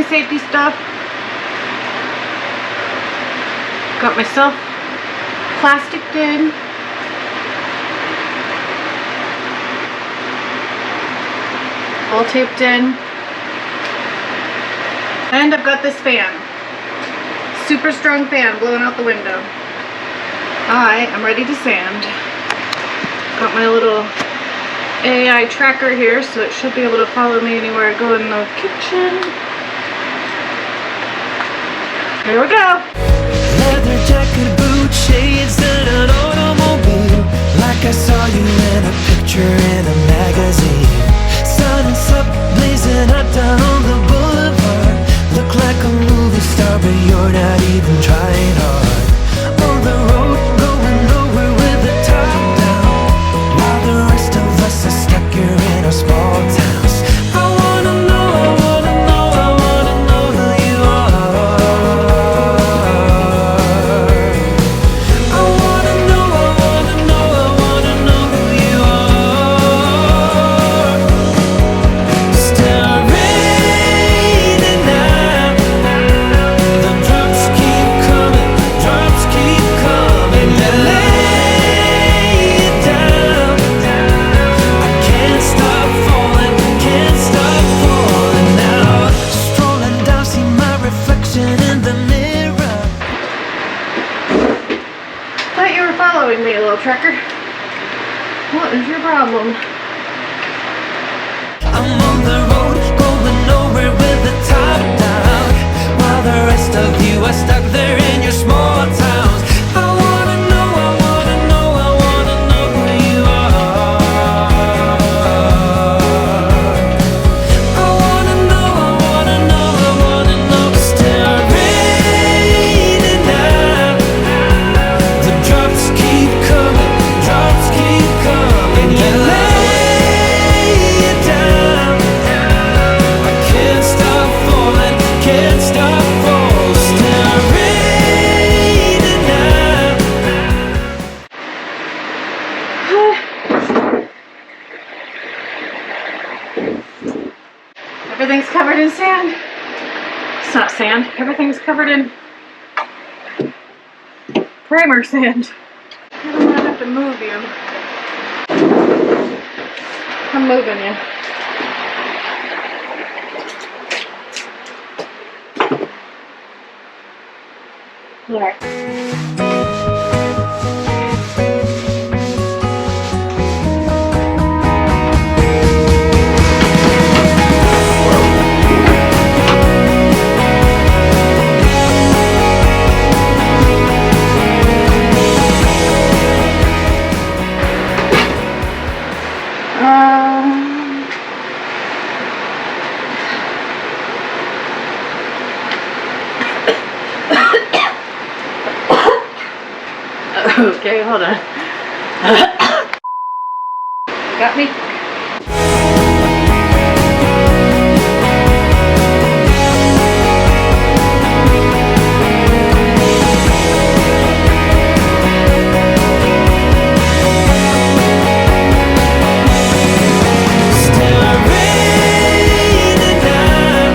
my safety stuff. Got myself plasticed in. All taped in. And I've got this fan. Super strong fan blowing out the window. I am ready to sand. Got my little AI tracker here, so it should be able to follow me anywhere I go in the kitchen. Here we go. Leather jacket, boot shades, and an automobile. Like I saw you in a picture in a magazine. Sun's up, blazing up down on the boulevard. Look like a movie star, but you're not even trying hard. On the road, going nowhere with the top down, while the rest of us are stuck here in our small towns. I wanna know, I wanna know, I wanna know who you are. I wanna know, I wanna know, I wanna know who you are. Still raining now, the drops keep coming, drops keep coming. You lay it down, I can't stop falling, can't stop falling now. Strolling down, see my reflection in the mirror. Thought you were following me, little tracker. What is your problem? I'm on the road, going nowhere with the top down, while the rest of you are stuck there in your small towns. I wanna know, I wanna know, I wanna know who you are. I wanna know, I wanna know, I wanna know. Still raining now, the drops keep coming, drops keep coming. You lay it down, I can't stop falling, can't stop falling. Still raining now. Everything's covered in sand. It's not sand. Everything's covered in primer sand. I don't want to have to move you. I'm moving you. There. Okay, hold on. Got me? Still raining now,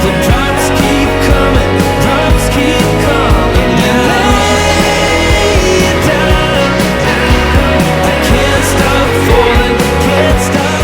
the drops keep coming, drops keep coming. You lay it down, I can't stop falling, can't stop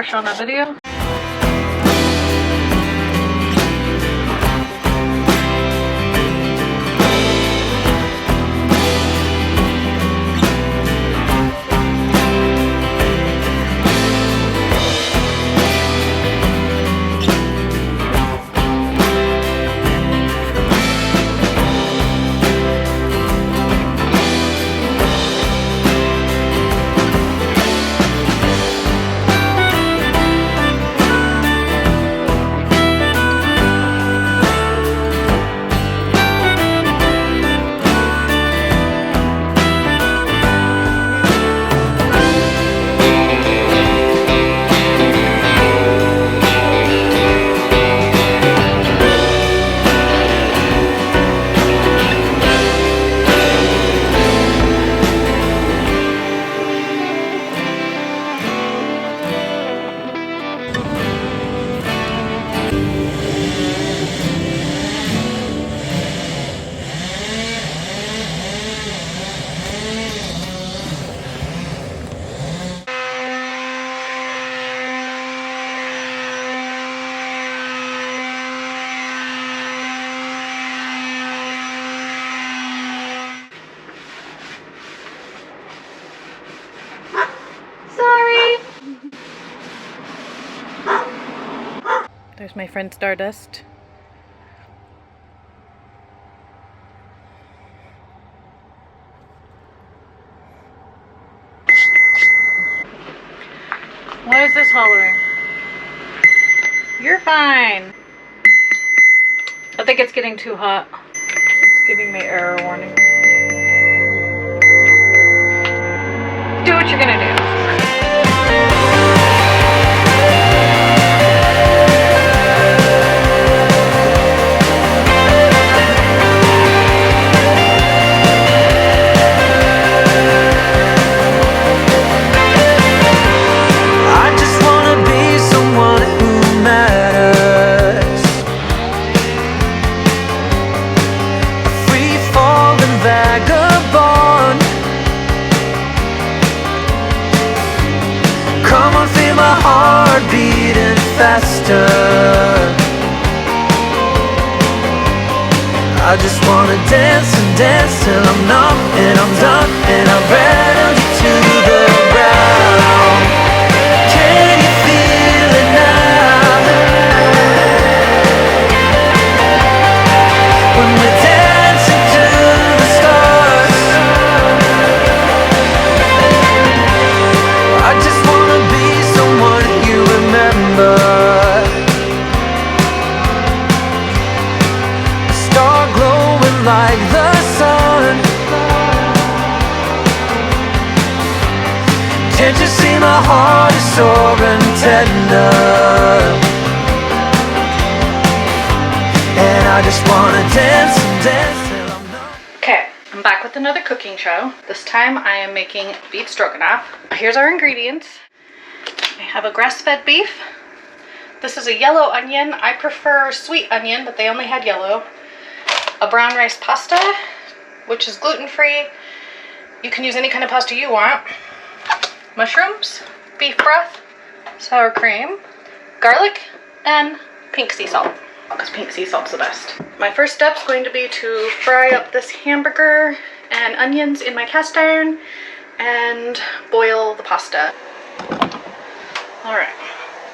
fresh on that video. There's my friend Stardust. Why is this hollering? You're fine. I think it's getting too hot. It's giving me error warning. Do what you're gonna do. I just wanna dance and dance till I'm numb and I'm done and I'm ready to the ground. Can you feel it now? When we're dancing to the stars, I just wanna be someone you remember. Like the sun, can't you see my heart is sore and tender? And I just wanna dance and dance till I'm not. Okay, I'm back with another cooking show. This time I am making beef stroganoff. Here's our ingredients. I have a grass-fed beef. This is a yellow onion. I prefer sweet onion, but they only had yellow. A brown rice pasta, which is gluten-free. You can use any kind of pasta you want. Mushrooms, beef broth, sour cream, garlic, and pink sea salt, because pink sea salt's the best. My first step's going to be to fry up this hamburger and onions in my cast iron and boil the pasta. All right,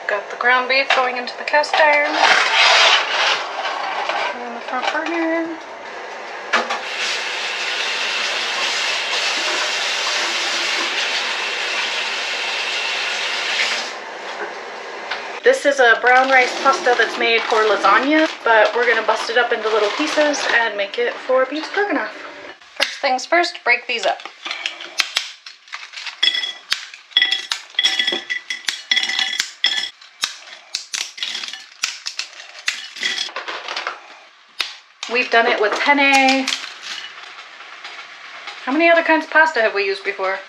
got the ground beef going into the cast iron. On the front burner. This is a brown rice pasta that's made for lasagna, but we're gonna bust it up into little pieces and make it for beef stroganoff. First things first, break these up. We've done it with penne. How many other kinds of pasta have we used before?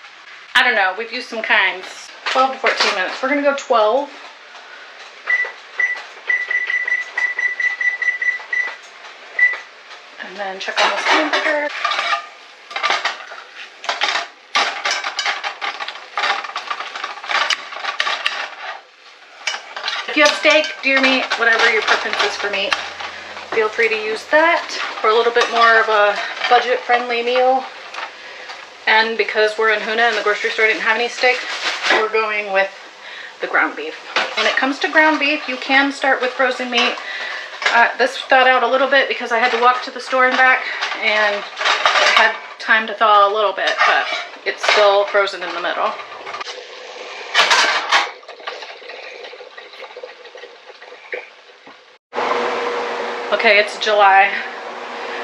I don't know, we've used some kinds. 12 to 14 minutes. We're gonna go 12. And then check on this hamburger. If you have steak, deer meat, whatever your preference is for meat, feel free to use that for a little bit more of a budget-friendly meal. And because we're in Hoona and the grocery store didn't have any steak, we're going with the ground beef. When it comes to ground beef, you can start with frozen meat. This thawed out a little bit because I had to walk to the store and back, and it had time to thaw a little bit, but it's still frozen in the middle. Okay, it's July,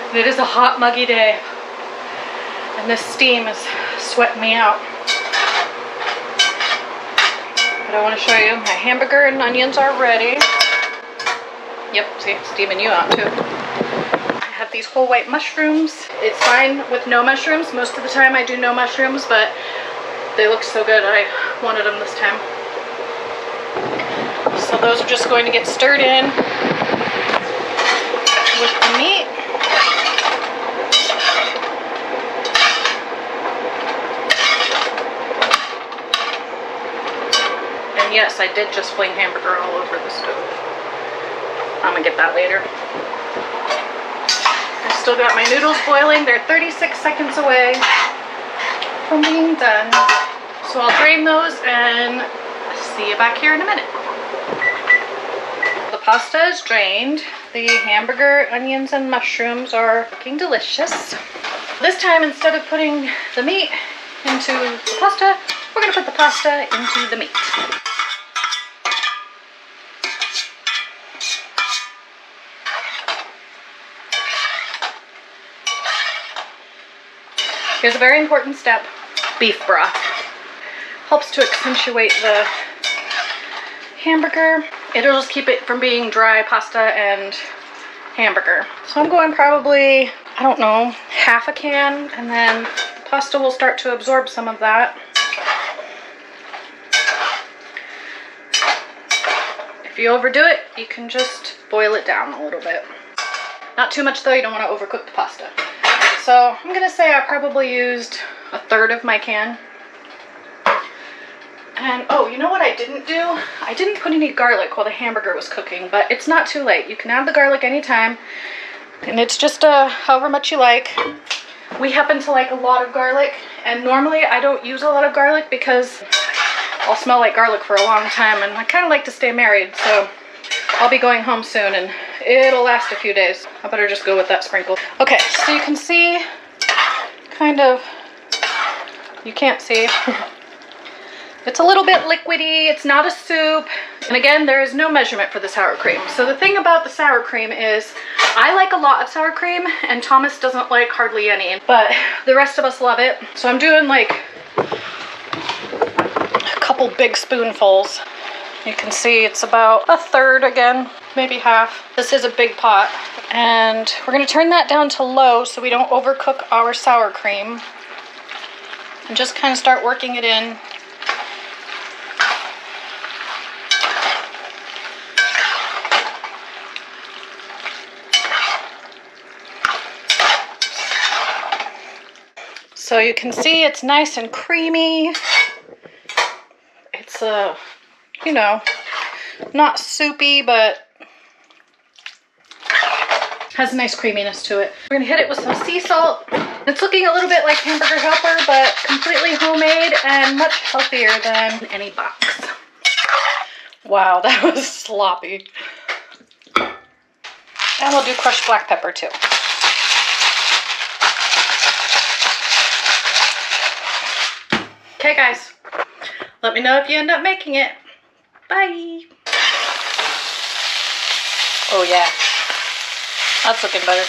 and it is a hot, muggy day, and this steam is sweating me out. But I want to show you my hamburger and onions are ready. Yep, see, it's steaming you out too. I have these whole white mushrooms. It's fine with no mushrooms. Most of the time I do no mushrooms, but they look so good I wanted them this time. So those are just going to get stirred in with the meat. And yes, I did just fling hamburger all over the stove. I'm gonna get that later. I still got my noodles boiling. They're 36 seconds away from being done. So I'll drain those and see you back here in a minute. The pasta is drained. The hamburger, onions, and mushrooms are looking delicious. This time, instead of putting the meat into the pasta, we're gonna put the pasta into the meat. Here's a very important step. Beef broth. Helps to accentuate the hamburger. It'll just keep it from being dry pasta and hamburger. So I'm going probably, I don't know, half a can, and then the pasta will start to absorb some of that. If you overdo it, you can just boil it down a little bit. Not too much though, you don't want to overcook the pasta. So I'm gonna say I probably used a third of my can. And oh, you know what I didn't do? I didn't put any garlic while the hamburger was cooking, but it's not too late. You can add the garlic anytime, and it's just however much you like. We happen to like a lot of garlic, and normally I don't use a lot of garlic because I'll smell like garlic for a long time, and I kind of like to stay married, so I'll be going home soon, and it'll last a few days. I better just go with that sprinkle. Okay, so you can see, kind of, you can't see. It's a little bit liquidy, it's not a soup. And again, there is no measurement for the sour cream. So the thing about the sour cream is, I like a lot of sour cream, and Thomas doesn't like hardly any, but the rest of us love it. So I'm doing like a couple big spoonfuls. You can see it's about a third again, maybe half. This is a big pot, and we're gonna turn that down to low so we don't overcook our sour cream. And just kind of start working it in. So you can see it's nice and creamy. It's you know, not soupy, but has a nice creaminess to it. We're gonna hit it with some sea salt. It's looking a little bit like Hamburger Helper, but completely homemade and much healthier than any box. Wow, that was sloppy. And we'll do crushed black pepper too. Okay guys, let me know if you end up making it. Bye. Oh yeah, that's looking better.